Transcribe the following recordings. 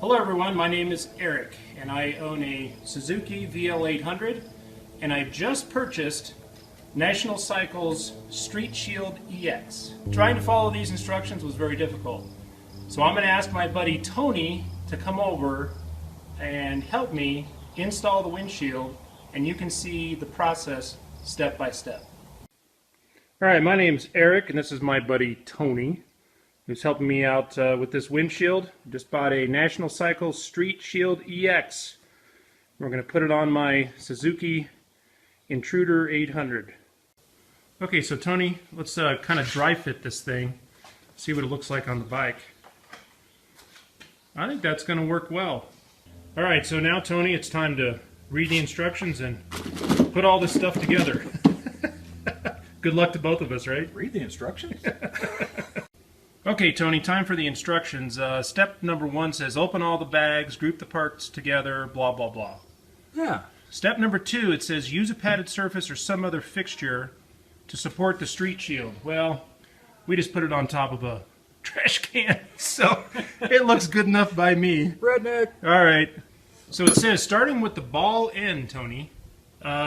Hello everyone, my name is Eric and I own a Suzuki VL800 and I just purchased National Cycles Street Shield EX. Trying to follow these instructions was very difficult. So I'm going to ask my buddy Tony to come over and help me install the windshield, and you can see the process step by step. Alright, my name's Eric and this is my buddy Tony, who's helping me out with this windshield. Just bought a National Cycles Street Shield EX. We're going to put it on my Suzuki Intruder 800. Okay, so Tony, let's kind of dry fit this thing, see what it looks like on the bike. I think that's going to work well. Alright, so now Tony, it's time to read the instructions and put all this stuff together. Good luck to both of us, right? Read the instructions? Okay, Tony, time for the instructions. Step number 1 says open all the bags, group the parts together, blah, blah, blah. Yeah. Step number 2, it says use a padded surface or some other fixture to support the street shield. Well, we just put it on top of a trash can, so it looks good enough by me. Redneck. All right. So it says, starting with the ball end, Tony,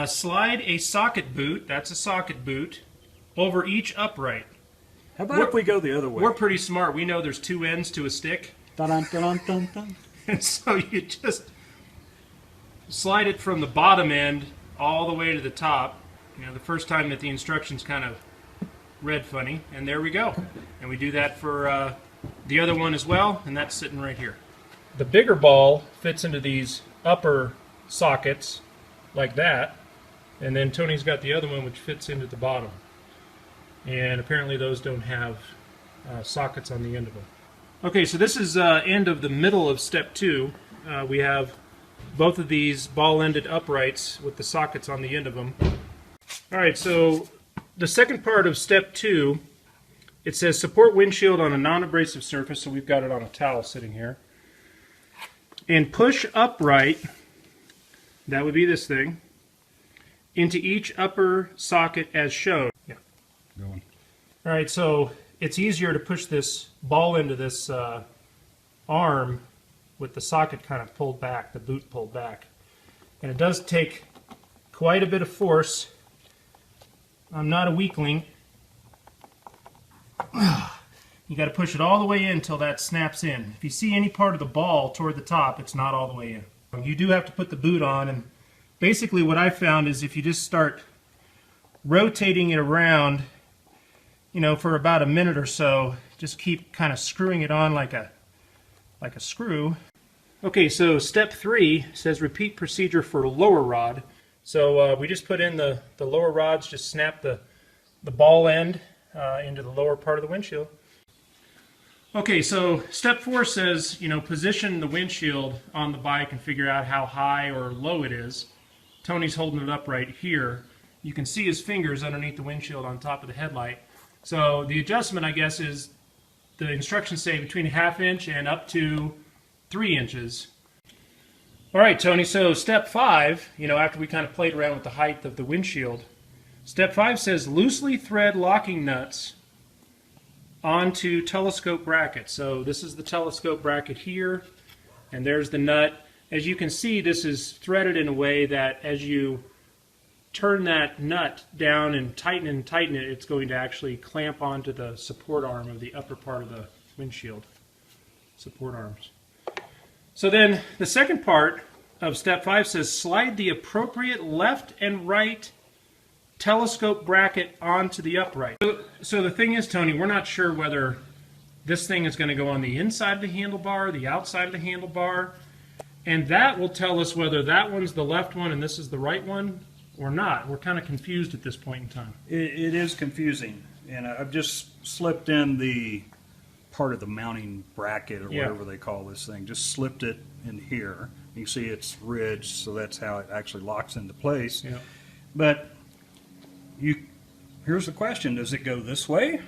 slide a socket boot, that's a socket boot, over each upright. How about if we go the other way? We're pretty smart. We know there's 2 ends to a stick. Dun, dun, dun, dun. And so you just slide it from the bottom end all the way to the top. You know, the first time that the instructions kind of read funny, and there we go. And we do that for the other one as well, and that's sitting right here. The bigger ball fits into these upper sockets like that, and then Tony's got the other one which fits into the bottom. And apparently those don't have sockets on the end of them. Okay, so this is end of the middle of step 2. We have both of these ball-ended uprights with the sockets on the end of them. Alright, so the second part of step 2, it says support windshield on a non-abrasive surface, so we've got it on a towel sitting here. And push upright, that would be this thing, into each upper socket as shown. Yeah. Going. Alright, so it's easier to push this ball into this arm with the socket kind of pulled back, the boot pulled back. And it does take quite a bit of force. I'm not a weakling. You got to push it all the way in until that snaps in. If you see any part of the ball toward the top, it's not all the way in. You do have to put the boot on, and basically what I found is if you just start rotating it around, you know, for about a minute or so, just keep kind of screwing it on like a screw. Okay, so step 3 says repeat procedure for lower rod. So we just put in the lower rods, just snap the ball end into the lower part of the windshield. Okay, so step 4 says, you know, position the windshield on the bike and figure out how high or low it is. Tony's holding it up right here. You can see his fingers underneath the windshield on top of the headlight. So the adjustment, I guess, is the instructions say between 1/2 inch and up to 3 inches. All right, Tony, so step 5, you know, after we kind of played around with the height of the windshield, step 5 says loosely thread locking nuts onto telescope bracket. So this is the telescope bracket here, and there's the nut. As you can see, this is threaded in a way that as you turn that nut down and tighten it, it's going to actually clamp onto the support arm of the upper part of the windshield. Support arms. So then the second part of step 5 says slide the appropriate left and right telescope bracket onto the upright. So the thing is, Tony, we're not sure whether this thing is going to go on the inside of the handlebar, the outside of the handlebar, and that will tell us whether that one's the left one and this is the right one or not. We're kind of confused at this point in time. It is confusing, and I've just slipped in the part of the mounting bracket or whatever they call this thing. Just slipped it in here. You can see it's ridged, so that's how it actually locks into place. Yeah. But here's the question: does it go this way,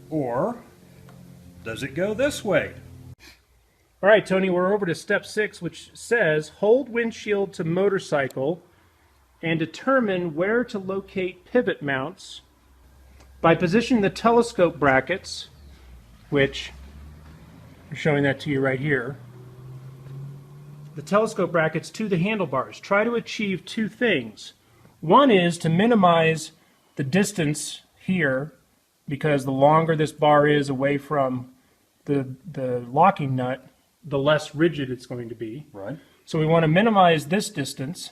or does it go this way? All right, Tony, we're over to step 6, which says hold windshield to motorcycle and determine where to locate pivot mounts by positioning the telescope brackets, which I'm showing that to you right here, the telescope brackets to the handlebars. Try to achieve two things. One is to minimize the distance here, because the longer this bar is away from the locking nut, the less rigid it's going to be. Right. So we want to minimize this distance.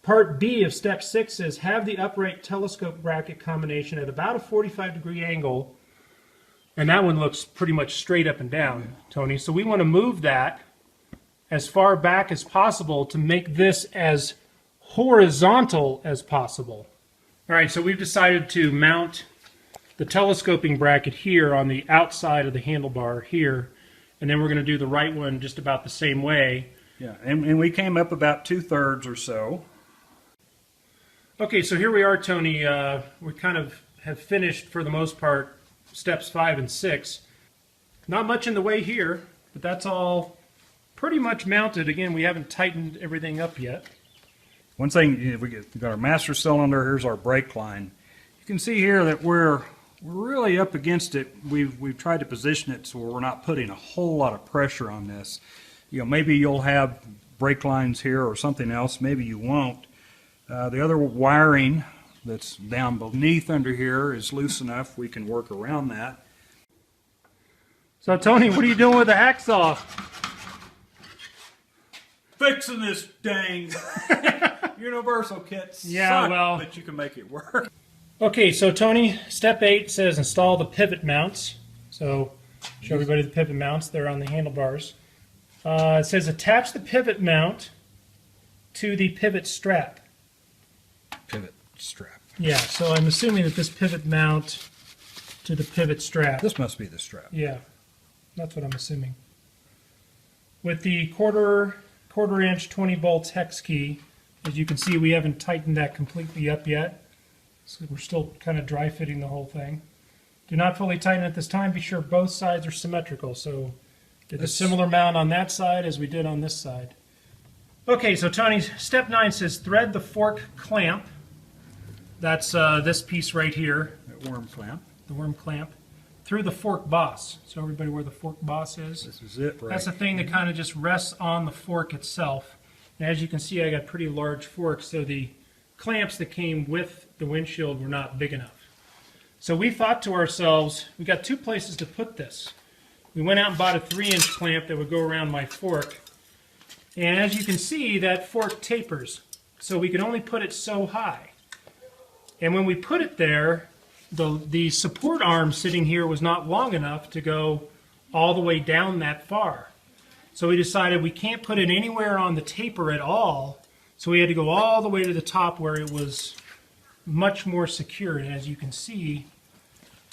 Part B of step 6 is have the upright telescope bracket combination at about a 45-degree angle, and that one looks pretty much straight up and down, Tony. So we want to move that as far back as possible to make this as horizontal as possible. All right, so we've decided to mount the telescoping bracket here on the outside of the handlebar here, and then we're going to do the right one just about the same way. Yeah, and we came up about 2/3 or so. Okay, so here we are, Tony. We kind of have finished, for the most part, steps 5 and 6. Not much in the way here, but that's all pretty much mounted. Again, we haven't tightened everything up yet. One thing, we've got our master cylinder, here's our brake line. You can see here that we're really up against it. We've tried to position it so we're not putting a whole lot of pressure on this. You know, maybe you'll have brake lines here or something else, maybe you won't. The other wiring that's down beneath under here is loose enough we can work around that. So Tony, what are you doing with the hacksaw? Fixing this dang universal kit. Yeah, well, but you can make it work. Okay, so Tony, step 8 says install the pivot mounts. So show everybody the pivot mounts. They're on the handlebars. It says attach the pivot mount to the pivot strap. Pivot strap. Yeah, so I'm assuming that this pivot mount to the pivot strap. This must be the strap. Yeah, that's what I'm assuming. With the quarter inch 20 bolts hex key, as you can see, we haven't tightened that completely up yet. So we're still kind of dry fitting the whole thing. Do not fully tighten at this time. Be sure both sides are symmetrical. So did a similar mount on that side as we did on this side. Okay, so Tony, step 9 says thread the fork clamp. That's this piece right here. That worm clamp. The worm clamp. Through the fork boss. So everybody where the fork boss is. This is it, right? That's the thing that kind of just rests on the fork itself. And as you can see, I got pretty large forks, so the clamps that came with the windshield were not big enough. So we thought to ourselves, we got two places to put this. We went out and bought a 3-inch clamp that would go around my fork. And as you can see, that fork tapers. So we could only put it so high. And when we put it there, the support arm sitting here was not long enough to go all the way down that far. So we decided we can't put it anywhere on the taper at all, so we had to go all the way to the top where it was much more secure. And as you can see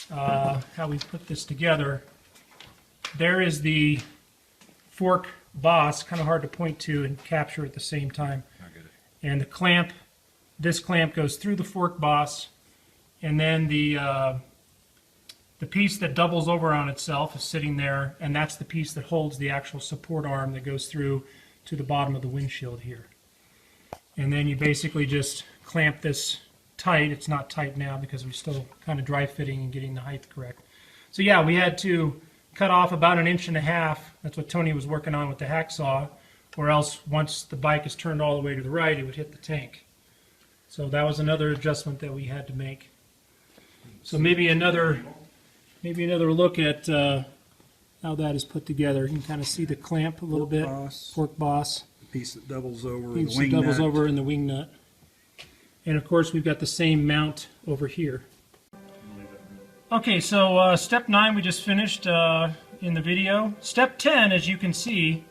how we put this together, there is the fork boss, kind of hard to point to and capture at the same time. I get it. And the clamp, this clamp goes through the fork boss, and then the piece that doubles over on itself is sitting there, and that's the piece that holds the actual support arm that goes through to the bottom of the windshield here. And then you basically just clamp this tight. It's not tight now because we're still kind of dry fitting and getting the height correct. So yeah, we had to cut off about 1.5 inches. That's what Tony was working on with the hacksaw, or else once the bike is turned all the way to the right, it would hit the tank. So that was another adjustment that we had to make. So maybe another look at how that is put together. You can kind of see the clamp a little bit. Fork boss. The piece that doubles over, Piece the wing that doubles nut. over in the wing nut. And of course we've got the same mount over here. Okay, so step 9 we just finished in the video. Step 10, as you can see,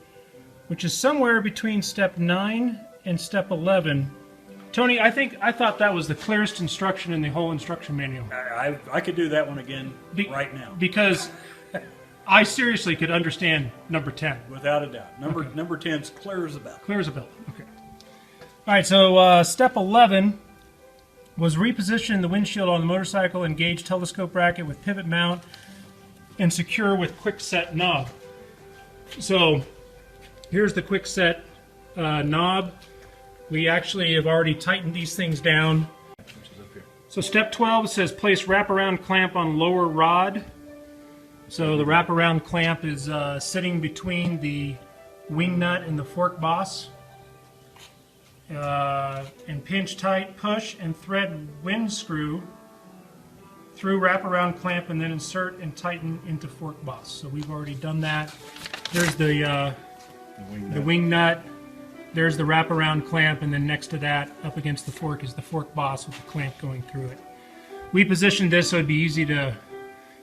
which is somewhere between step 9 and step 11. Tony, I thought that was the clearest instruction in the whole instruction manual. I could do that one again right now. Because I seriously could understand number 10. Without a doubt. Number 10's clear as a bell. Clear as a bell. Okay. All right, so step 11 was reposition the windshield on the motorcycle, engage telescope bracket with pivot mount, and secure with quick set knob. So here's the quick set knob. We actually have already tightened these things down. So step 12 says place wraparound clamp on lower rod. So the wraparound clamp is sitting between the wing nut and the fork boss. And pinch tight, push, and thread wind screw through wraparound clamp, and then insert and tighten into fork boss. So we've already done that. There's the wing nut. There's the wraparound clamp, and then next to that, up against the fork, is the fork boss with the clamp going through it. We positioned this so it'd be easy to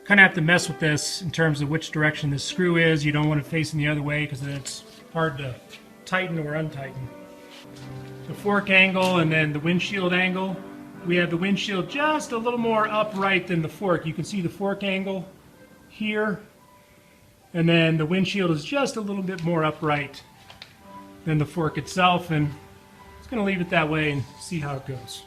kind of have to mess with this in terms of which direction the screw is. You don't want it facing the other way because then it's hard to tighten or untighten. The fork angle and then the windshield angle. We have the windshield just a little more upright than the fork. You can see the fork angle here, and then the windshield is just a little bit more upright than the fork itself, and I'm just going to leave it that way and see how it goes.